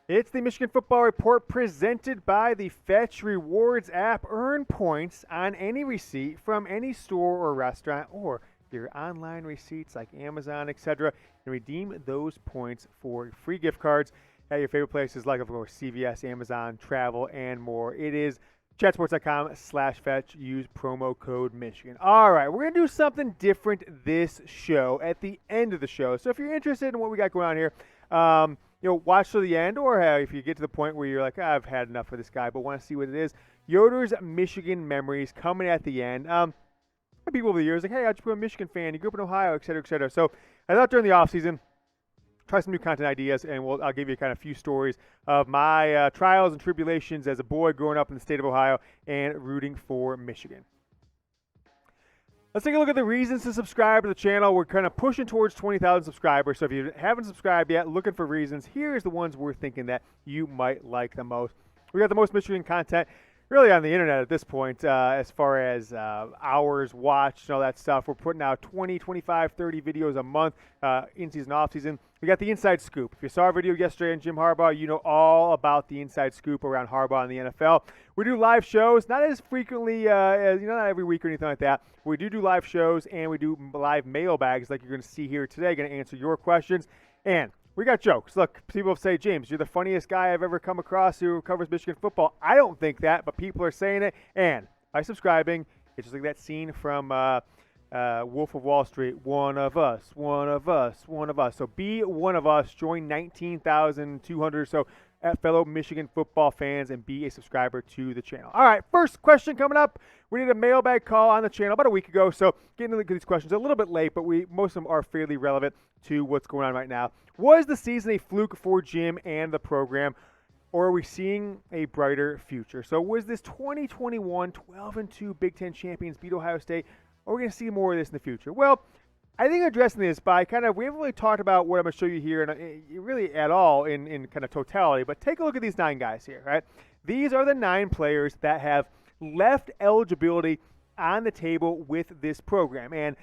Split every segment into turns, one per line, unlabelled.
It's the Michigan Football Report presented by the Fetch Rewards app. Earn points on any receipt from any store or restaurant or your online receipts like Amazon, etc. and redeem those points for free gift cards at your favorite places like, of course, CVS, Amazon, travel, and more. It is chatsports.com/fetch. Use promo code Michigan. All right, we're going to do something different this show at the end of the show. So if you're interested in what we got going on here, watch to the end, or if you get to the point where you're like, I've had enough of this guy, but want to see what it is, Yoders Michigan Memories coming at the end. People over the years like, hey, I just became a Michigan fan. You grew up in Ohio, et cetera, et cetera. So I thought during the offseason, try some new content ideas, and I'll give you kind of a few stories of my trials and tribulations as a boy growing up in the state of Ohio and rooting for Michigan. Let's take a look at the reasons to subscribe to the channel. We're kind of pushing towards 20,000 subscribers, so if you haven't subscribed yet, looking for reasons, here's the ones we're thinking that you might like the most. We got the most Michigan content really on the internet at this point, as far as hours watched and all that stuff. We're putting out 20, 25, 30 videos a month, in-season, off-season. We got the inside scoop. If you saw our video yesterday on Jim Harbaugh, you know all about the inside scoop around Harbaugh in the NFL. We do live shows, not as frequently, as not every week or anything like that. We do live shows, and we do live mailbags like you're going to see here today. Going to answer your questions, and we got jokes. Look, people say, James, you're the funniest guy I've ever come across who covers Michigan football. I don't think that, but people are saying it, and by subscribing, it's just like that scene from Wolf of Wall Street, one of us, one of us, one of us. So be one of us, join 19,200 or so fellow Michigan football fans, and be a subscriber to the channel. All right, first question coming up. We did a mailbag call on the channel about a week ago, so getting into these questions a little bit late, but most of them are fairly relevant to what's going on right now. Was the season a fluke for Jim and the program, or are we seeing a brighter future? So was this 2021 12-2 Big Ten champions beat Ohio State, or are we going to see more of this in the future? Well, I think addressing this by we haven't really talked about what I'm going to show you here, and really at all in kind of totality, but take a look at these 9 guys here, right? These are the 9 players that have left eligibility on the table with this program. And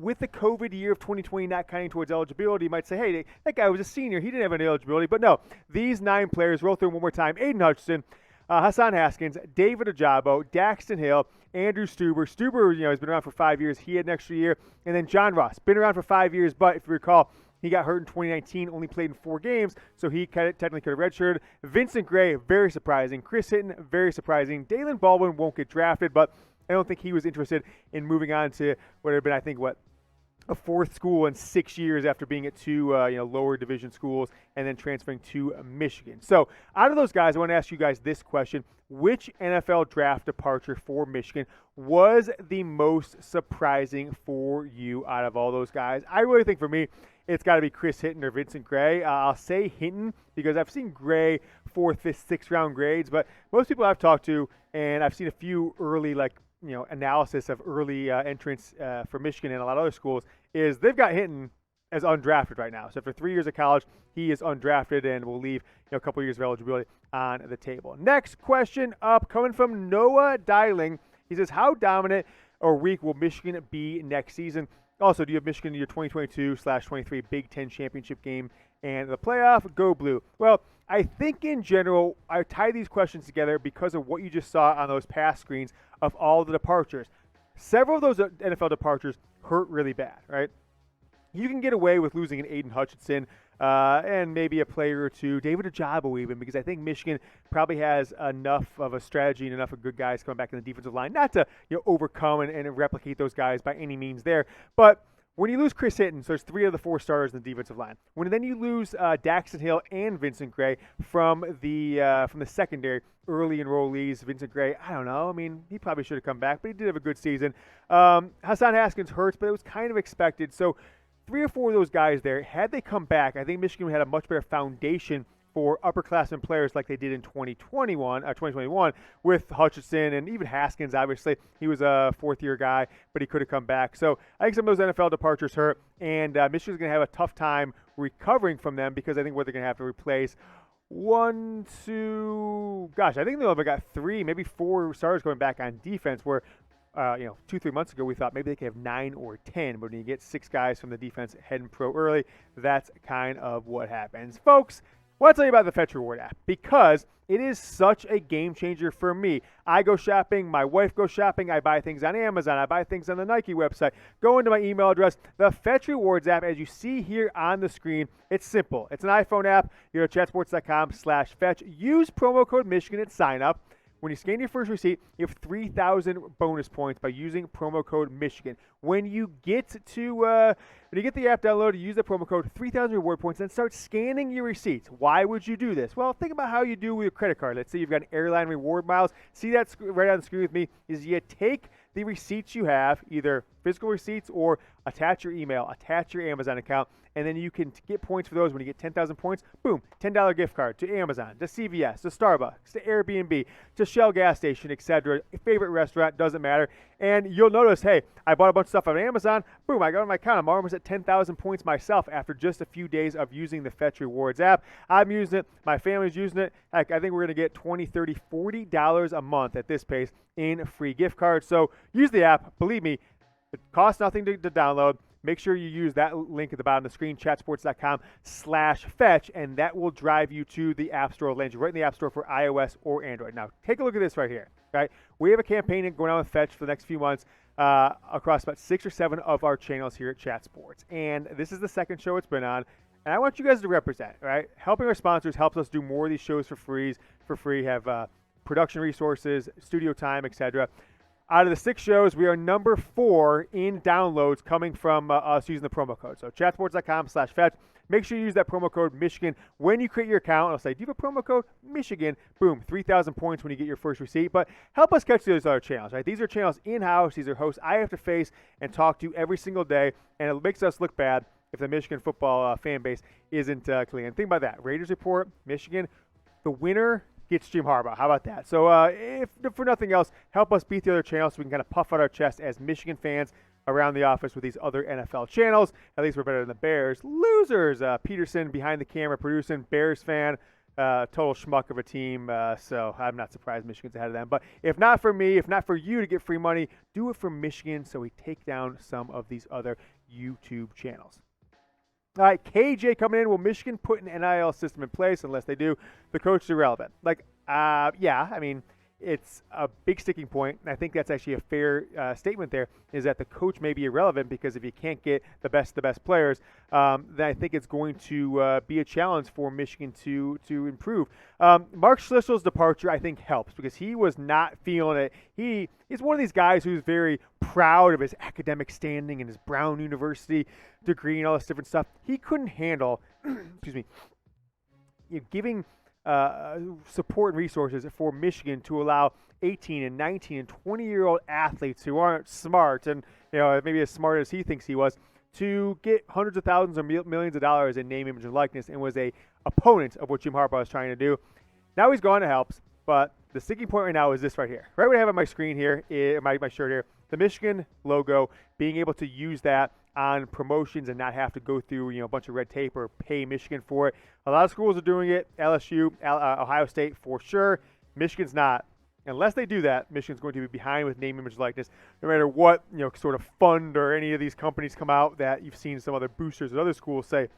with the COVID year of 2020 not counting towards eligibility, you might say, hey, that guy was a senior. He didn't have any eligibility. But no, these 9 players, roll through them one more time. Aiden Hutchinson, Hassan Haskins, David Ojabo, Daxton Hill, Andrew Stuber. Stuber, has been around for 5 years. He had an extra year. And then John Ross, been around for 5 years, but if you recall, he got hurt in 2019, only played in 4 games, so he technically could have redshirted. Vincent Gray, very surprising. Chris Hinton, very surprising. Dalen Baldwin won't get drafted, but I don't think he was interested in moving on to what had been, a 4th school in 6 years after being at 2 lower division schools and then transferring to Michigan. So out of those guys, I want to ask you guys this question. Which NFL draft departure for Michigan was the most surprising for you out of all those guys? I really think for me, it's got to be Chris Hinton or Vincent Gray. I'll say Hinton because I've seen Gray 4th, 5th, 6th round grades, but most people I've talked to, and I've seen a few early analysis of early entrants for Michigan and a lot of other schools, is they've got Hinton as undrafted right now. So after 3 years of college, he is undrafted and will leave a couple years of eligibility on the table. Next question up, coming from Noah Dialing. He says, how dominant or weak will Michigan be next season? Also, do you have Michigan in your 2022/23 Big Ten championship game and the playoff? Go Blue. Well, I think in general, I tie these questions together because of what you just saw on those pass screens of all the departures. Several of those NFL departures hurt really bad, right? You can get away with losing an Aiden Hutchinson and maybe a player or two, David Ojabo even, because I think Michigan probably has enough of a strategy and enough of good guys coming back in the defensive line, not to overcome and replicate those guys by any means there, but when you lose Chris Hinton, so there's 3 of the 4 starters in the defensive line. When then you lose Daxton Hill and Vincent Gray from the secondary, early enrollees. Vincent Gray, I don't know. I mean, he probably should have come back, but he did have a good season. Hassan Haskins hurts, but it was kind of expected. So 3 or 4 of those guys there, had they come back, I think Michigan had a much better foundation for upperclassmen players like they did in 2021 with Hutchinson and even Haskins, obviously. He was a 4th-year guy, but he could have come back. So I think some of those NFL departures hurt, and Michigan's going to have a tough time recovering from them because I think what they're going to have to replace I think they'll have got 3, maybe 4 starters going back on defense where 2-3 months ago we thought maybe they could have 9 or 10, but when you get 6 guys from the defense heading pro early, that's kind of what happens. Folks, I want to tell you about the Fetch Reward app because it is such a game changer for me. I go shopping, my wife goes shopping, I buy things on Amazon, I buy things on the Nike website, go into my email address. The Fetch Rewards app, as you see here on the screen, it's simple. It's an iPhone app. You go to chatsports.com/fetch. Use promo code Michigan at sign up. When you scan your first receipt, you have 3,000 bonus points by using promo code Michigan. When you get the app downloaded, use the promo code 3,000 reward points, and start scanning your receipts. Why would you do this? Well, think about how you do with your credit card. Let's say you've got an airline reward miles. See that right on the screen with me? Is you take the receipts you have, either physical receipts or attach your email, attach your Amazon account, and then you can get points for those. When you get 10,000 points, boom, $10 gift card to Amazon, to CVS, to Starbucks, to Airbnb, to Shell gas station, etc. Favorite restaurant, doesn't matter. And you'll notice, hey, I bought a bunch of stuff on Amazon. Boom, I got on my account. I'm almost at 10,000 points myself after just a few days of using the Fetch Rewards app. I'm using it. My family's using it. Heck, I think we're going to get $20, $30, $40 a month at this pace in free gift cards. So use the app. Believe me, it costs nothing to download. Make sure you use that link at the bottom of the screen, chatsports.com/fetch, and that will drive you to the App Store, land you right in the App Store for iOS or Android. Now, take a look at this right here. Right? We have a campaign going on with Fetch for the next few months across about 6 or 7 of our channels here at Chat Sports. And this is the second show it's been on. And I want you guys to represent, right? Helping our sponsors helps us do more of these shows for free, have production resources, studio time, etc. Out of the 6 shows, we are number 4 in downloads coming from us using the promo code. So chatsports.com/fetch. Make sure you use that promo code Michigan when you create your account. I'll say, do you have a promo code Michigan? Boom, 3,000 points when you get your first receipt. But help us catch those other channels, right? These are channels in-house. These are hosts I have to face and talk to every single day, and it makes us look bad if the Michigan football fan base isn't clean. Think about that. Raiders report, Michigan, the winner gets Jim Harbaugh. How about that? So if for nothing else, help us beat the other channels so we can kind of puff out our chest as Michigan fans around the office with these other NFL channels. At least we're better than the Bears. Losers. Peterson behind the camera producing. Bears fan. Total schmuck of a team. So I'm not surprised Michigan's ahead of them. But if not for me, if not for you to get free money, do it for Michigan so we take down some of these other YouTube channels. All right, KJ coming in. Will Michigan put an NIL system in place? Unless they do, the coach is irrelevant. Yeah, I mean, it's a big sticking point. And I think that's actually a fair statement there, is that the coach may be irrelevant because if you can't get the best players, then I think it's going to be a challenge for Michigan to improve. Mark Schlichtel's departure, I think, helps because he was not feeling it. He's one of these guys who's very proud of his academic standing and his Brown University degree and all this different stuff. He couldn't handle, giving support and resources for Michigan to allow 18 and 19 and 20-year-old athletes who aren't smart and maybe as smart as he thinks he was to get hundreds of thousands or millions of dollars in name, image, and likeness, and was a opponent of what Jim Harbaugh is trying to do. Now he's gone, it helps, but the sticking point right now is this right here. Right what I have on my screen here, my shirt here, the Michigan logo, being able to use that on promotions and not have to go through a bunch of red tape or pay Michigan for it. A lot of schools are doing it. LSU, Ohio State for sure. Michigan's not. Unless they do that, Michigan's going to be behind with name, image, likeness, no matter what sort of fund or any of these companies come out that you've seen some other boosters at other schools say,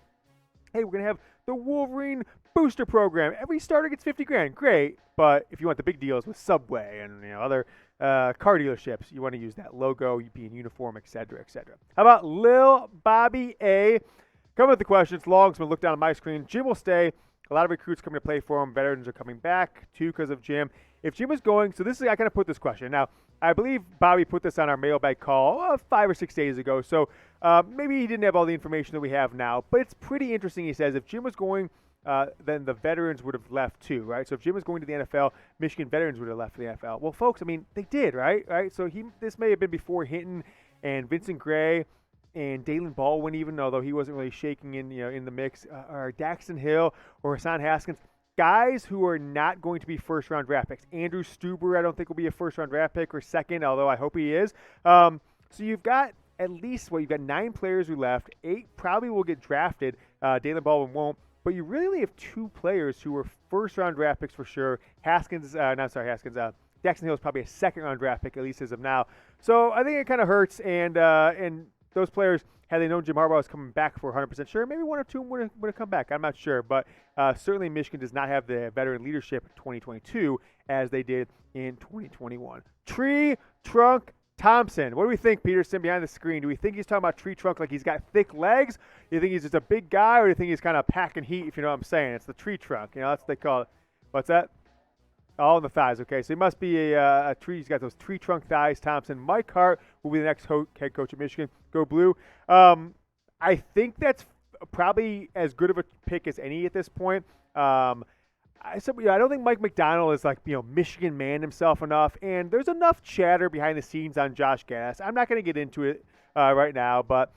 hey, we're going to have the Wolverine booster program. Every starter gets $50,000. Great, but if you want the big deals with Subway and other car dealerships, you want to use that logo, be in uniform, etc., etc. How about Lil Bobby A? Coming with the questions. Long's been looked down on my screen. Jim will stay. A lot of recruits coming to play for him. Veterans are coming back, too, because of Jim. If Jim is going, so this is, I kind of put this question. Now, I believe Bobby put this on our mailbag call 5 or 6 days ago, so maybe he didn't have all the information that we have now, but it's pretty interesting. He says if Jim was going, then the veterans would have left too, right? So if Jim was going to the NFL, Michigan veterans would have left the NFL. Well, folks, I mean, they did, right? So this may have been before Hinton and Vincent Gray and Dalen Baldwin, even although he wasn't really shaking in the mix, or Daxton Hill or Hassan Haskins. Guys who are not going to be first-round draft picks. Andrew Stuber, I don't think will be a first-round draft pick or second, although I hope he is. So you've got at least, you've got 9 players who left. 8 probably will get drafted. Dalen Baldwin won't. But you really only have 2 players who were first-round draft picks for sure. Daxton Hill is probably a second-round draft pick, at least as of now. So I think it kind of hurts, and those players, had they known Jim Harbaugh was coming back for 100% sure, maybe one or two would have come back. I'm not sure. But certainly Michigan does not have the veteran leadership in 2022 as they did in 2021. Tree Trunk Thompson. What do we think, Peterson, behind the screen? Do we think he's talking about tree trunk like he's got thick legs? Do you think he's just a big guy, or do you think he's kind of packing heat, if you know what I'm saying? It's the tree trunk. That's what they call it. What's that? Oh, in the thighs. Okay, so he must be a tree. He's got those tree trunk thighs, Thompson. Mike Hart will be the next head coach of Michigan. Go Blue. I think that's probably as good of a pick as any at this point. I don't think Mike McDonald is Michigan man himself enough, and there's enough chatter behind the scenes on Josh Gattis. I'm not going to get into it right now, but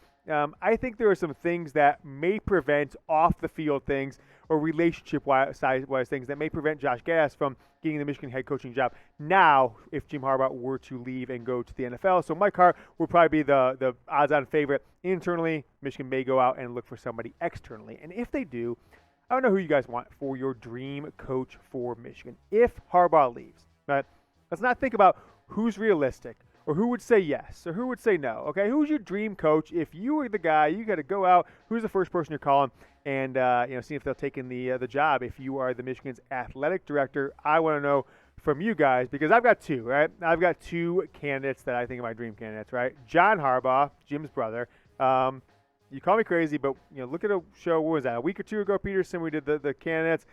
I think there are some things that may prevent off the field things or relationship-wise things that may prevent Josh Gattis from getting the Michigan head coaching job now if Jim Harbaugh were to leave and go to the NFL. So Mike Hart will probably be the odds-on favorite internally. Michigan may go out and look for somebody externally. And if they do, I don't know who you guys want for your dream coach for Michigan if Harbaugh leaves. Right? Let's not think about who's realistic or who would say yes or who would say no. Okay, who's your dream coach? If you were the guy, you got to go out. Who's the first person you're calling and see if they'll take in the job? If you are the Michigan's athletic director, I want to know from you guys because I've got two. Right, I've got two candidates that I think are my dream candidates. Right, John Harbaugh, Jim's brother. You call me crazy, but look at a show. What was that? A week or two ago, Peterson, we did the candidates.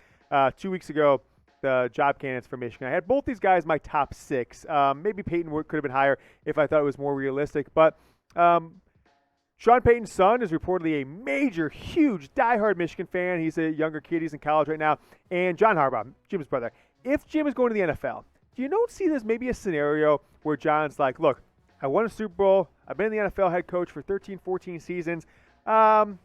2 weeks ago, the job candidates for Michigan. I had both these guys my top 6. Maybe Payton could have been higher if I thought it was more realistic. But Sean Payton's son is reportedly a major, huge, diehard Michigan fan. He's a younger kid. He's in college right now. And John Harbaugh, Jim's brother. If Jim is going to the NFL, do you don't see this maybe a scenario where John's like, look, I won a Super Bowl. I've been in the NFL head coach for 13, 14 seasons. John,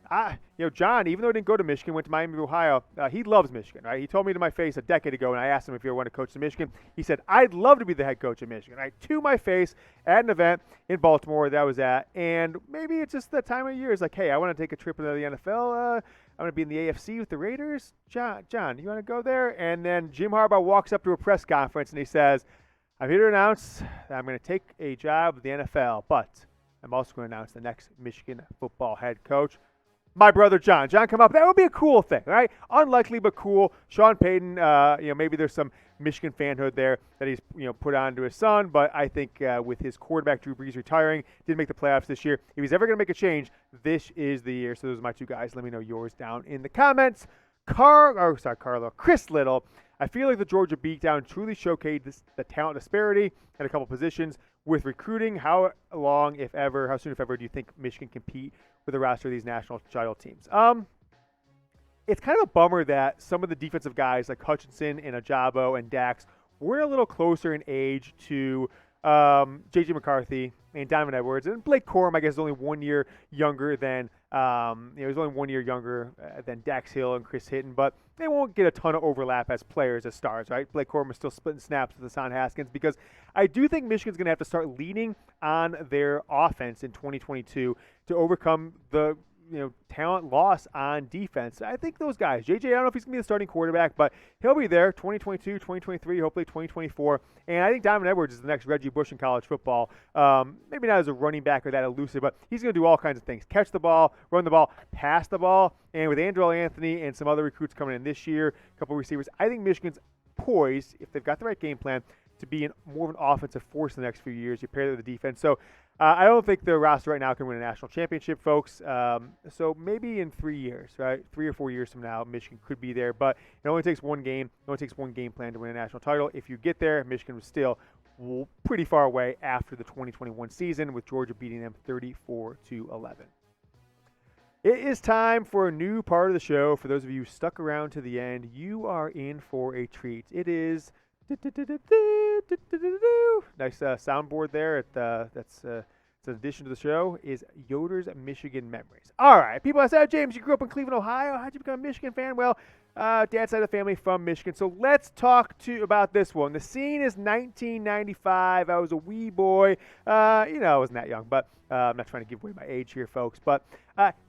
even though he didn't go to Michigan, went to Miami of Ohio, he loves Michigan, right? He told me to my face a decade ago when I asked him if he ever wanted to coach in Michigan. He said, I'd love to be the head coach of Michigan, right? To my face at an event in Baltimore that I was at. And maybe it's just that time of year. It's like, hey, I want to take a trip into the NFL. I'm going to be in the AFC with the Raiders. John, you want to go there? And then Jim Harbaugh walks up to a press conference and he says, I'm here to announce that I'm going to take a job with the NFL, but I'm also going to announce the next Michigan football head coach. My brother John. John, come up. That would be a cool thing, right? Unlikely, but cool. Sean Payton, maybe there's some Michigan fanhood there that he's put on to his son, but I think with his quarterback Drew Brees retiring, didn't make the playoffs this year. If he's ever going to make a change, this is the year. So those are my two guys. Let me know yours down in the comments. Chris Little. I feel like the Georgia beatdown truly showcased the talent disparity at a couple positions. With recruiting, how soon, if ever, do you think Michigan compete with the roster of these national title teams? It's kind of a bummer that some of the defensive guys like Hutchinson and Ajabo and Dax were a little closer in age to J.J. McCarthy and Donovan Edwards. And Blake Corum, I guess, is only 1 year younger than he's only 1 year younger than Dax Hill and Chris Hitton, but they won't get a ton of overlap as players, as stars, right? Blake Corum is still splitting snaps with Hassan Haskins because I do think Michigan's going to have to start leaning on their offense in 2022 to overcome the talent loss on defense. I think those guys, JJ, I don't know if he's going to be the starting quarterback, but he'll be there 2022, 2023, hopefully 2024. And I think Donovan Edwards is the next Reggie Bush in college football. Maybe not as a running back or that elusive, but he's going to do all kinds of things. Catch the ball, run the ball, pass the ball. And with Andrew Anthony and some other recruits coming in this year, a couple of receivers, I think Michigan's poised, if they've got the right game plan, to be more of an offensive force in the next few years. You pair that with the defense. So I don't think the roster right now can win a national championship, folks. So maybe in 3 years, right? 3 or 4 years from now, Michigan could be there. But it only takes one game. It only takes one game plan to win a national title. If you get there, Michigan was still pretty far away after the 2021 season, with Georgia beating them 34-11. It is time for a new part of the show. For those of you stuck around to the end, you are in for a treat. It is nice soundboard there. That's an addition to the show is Yoder's Michigan Memories. All right, people, I said, James, you grew up in Cleveland, Ohio. How'd you become a Michigan fan? Well, dad's side of the family from Michigan. So let's talk about this one. The scene is 1995. I was a wee boy. I wasn't that young, but I'm not trying to give away my age here, folks. But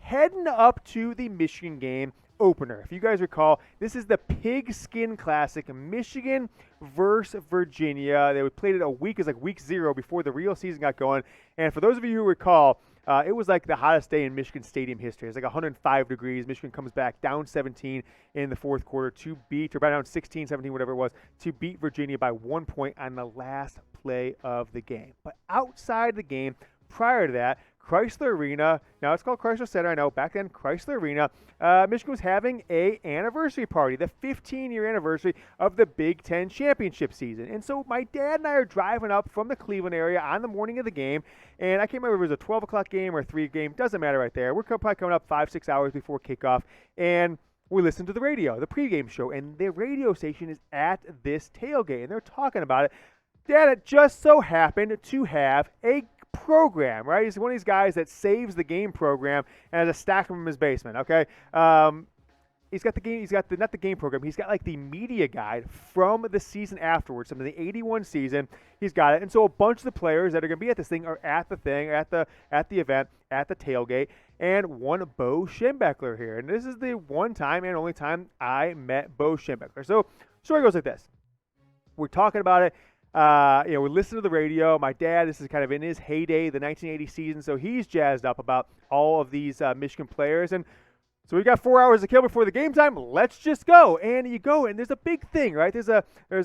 heading up to the Michigan game opener. If you guys recall, this is the Pigskin Classic, Michigan versus Virginia. They played it a week, it was like week 0 before the real season got going. And for those of you who recall, It was like the hottest day in Michigan Stadium history. It's like 105 degrees. Michigan comes back down 17 in the fourth quarter to beat, or down 16, 17, whatever it was, to beat Virginia by 1 point on the last play of the game. But outside the game, prior to that, Chrysler Arena, now it's called Chrysler Center, I know, back then Chrysler Arena, Michigan was having a anniversary party, the 15-year anniversary of the Big Ten championship season. And so my dad and I are driving up from the Cleveland area on the morning of the game, and I can't remember if it was a 12 o'clock game or a 3 game, doesn't matter right there. We're probably coming up 5-6 hours before kickoff, and we listen to the radio, the pregame show, and the radio station is at this tailgate, and they're talking about it. Dad, it just so happened to have a program, right? He's one of these guys that saves the game program and has a stack of them in his basement, okay? He's got not the game program, he's got like the media guide from the season afterwards, from the 81 season. He's got it. And so a bunch of the players that are going to be at this thing are at the event, at the tailgate, and one Bo Schembechler here. And this is the one time and only time I met Bo Schembechler. So story goes like this. We're talking about it. We listen to the radio. My dad, this is kind of in his heyday, the 1980 season, so he's jazzed up about all of these Michigan players. And so we got 4 hours to kill before the game time. Let's just go. And you go, and there's a big thing, right? There's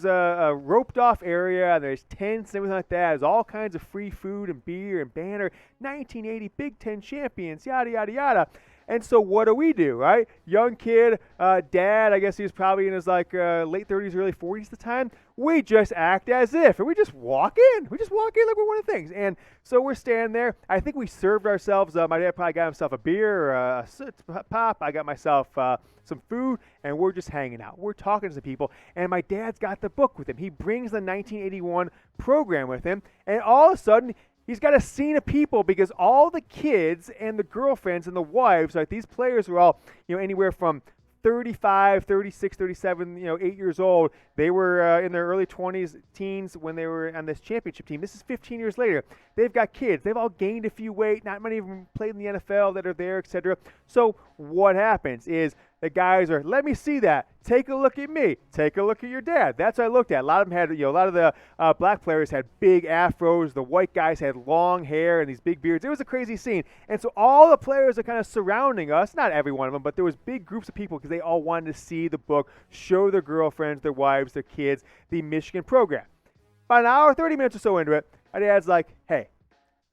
a roped off area, and there's tents and everything like that. There's all kinds of free food and beer and banner. 1980 Big Ten champions, yada, yada, yada. And so what do, right? Young kid, dad, I guess he was probably in his late 30s, early 40s at the time. We just act as if, and we just walk in. We just walk in like we're one of the things. And so we're standing there. I think we served ourselves. My dad probably got himself a beer or a pop. I got myself some food, and we're just hanging out. We're talking to some people, and my dad's got the book with him. He brings the 1981 program with him, and all of a sudden, he's got a scene of people because all the kids and the girlfriends and the wives, like these players were all, anywhere from 35, 36, 37, 8 years old. They were in their early 20s, teens when they were on this championship team. This is 15 years later. They've got kids. They've all gained a few weight. Not many of them played in the NFL that are there, etc. So what happens is the guys are, let me see that. Take a look at me. Take a look at your dad. That's what I looked at. A lot of them had, a lot of the black players had big afros. The white guys had long hair and these big beards. It was a crazy scene. And so all the players are kind of surrounding us. Not every one of them, but there was big groups of people because they all wanted to see the book, show their girlfriends, their wives, their kids, the Michigan program. About an hour, 30 minutes or so into it, my dad's like, hey,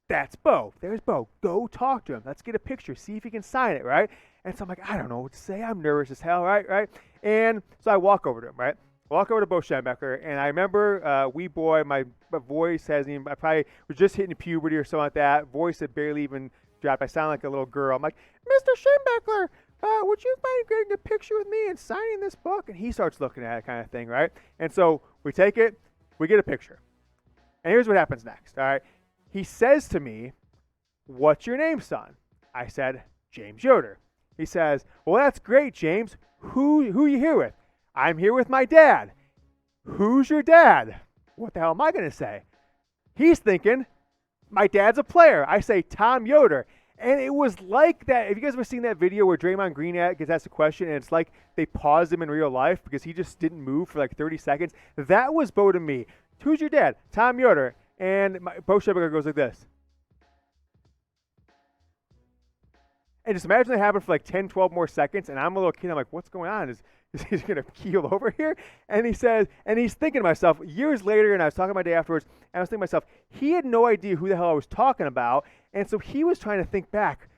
that's Bo. There's Bo. Go talk to him. Let's get a picture. See if he can sign it, right? And so I'm like, I don't know what to say. I'm nervous as hell, right? And so I walk over to him, right? Walk over to Bo Schembechler, and I remember my voice hasn't, I probably was just hitting puberty or something like that. Voice had barely even dropped. I sound like a little girl. I'm like, Mr. Schembechler, would you mind getting a picture with me and signing this book? And he starts looking at it kind of thing, right? And so we take it, we get a picture. And here's what happens next, all right? He says to me, what's your name, son? I said, James Yoder. He says, well, that's great, James. Who you here with? I'm here with my dad. Who's your dad? What the hell am I going to say? He's thinking, my dad's a player. I say, Tom Yoder. And it was like that. Have you guys ever seen that video where Draymond Green gets asked a question and it's like they paused him in real life because he just didn't move for like 30 seconds? That was Bo to me. Who's your dad? Tom Yoder. And Bo Schembechler goes like this. And just imagine that happened for like 10, 12 more seconds, and I'm a little kid. I'm like, what's going on? Is he going to keel over here? And he says, and he's thinking to myself, years later, and I was talking to my dad afterwards, and I was thinking to myself, he had no idea who the hell I was talking about, and so he was trying to think back,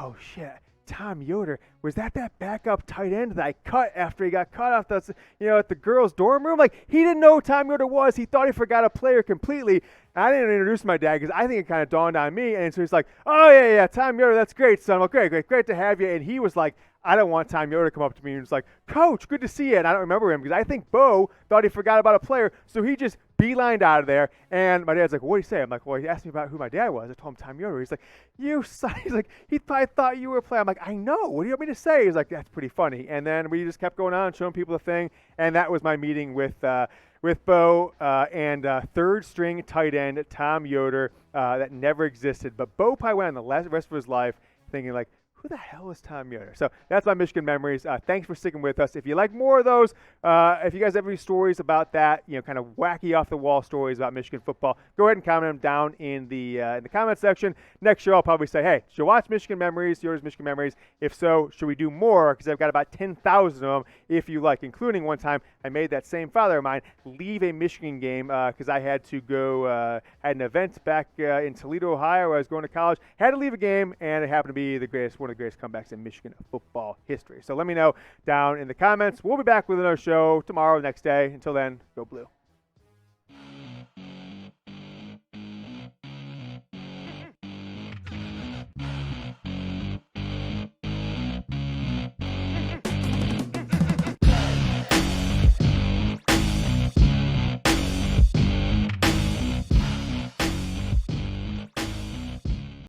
oh, shit, Tom Yoder, was that backup tight end that I cut after he got cut off at the girls' dorm room? Like, he didn't know who Tom Yoder was. He thought he forgot a player completely. I didn't introduce my dad because I think it kind of dawned on me. And so he's like, oh, yeah, Tom Yoder, that's great, son. Well, great to have you. And he was like, I don't want Tom Yoder to come up to me and was like, Coach, good to see you. And I don't remember him because I think Bo thought he forgot about a player. So he just beelined out of there. And my dad's like, what did he say? I'm like, well, he asked me about who my dad was. I told him Tom Yoder. He's like, you son. He's like, he probably thought you were a player. I'm like, I know. What do you want me to say? He's like, that's pretty funny. And then we just kept going on, showing people the thing. And that was my meeting with Bo and third string tight end Tom Yoder that never existed. But Bo probably went on the rest of his life thinking like, who who the hell is Tom Yoder? So that's my Michigan memories. Thanks for sticking with us. If you like more of those, if you guys have any stories about that, kind of wacky off the wall stories about Michigan football, go ahead and comment them down in the comment section. Next show, I'll probably say, hey, did you watch Michigan Memories, Yours Michigan Memories? If so, should we do more? Because I've got about 10,000 of them, if you like, including one time I made that same father of mine leave a Michigan game because I had to go, had an event back in Toledo, Ohio, where I was going to college, had to leave a game, and it happened to be one of the greatest comebacks in Michigan football history. So let me know down in the comments. We'll be back with another show tomorrow, next day. Until then, go Blue.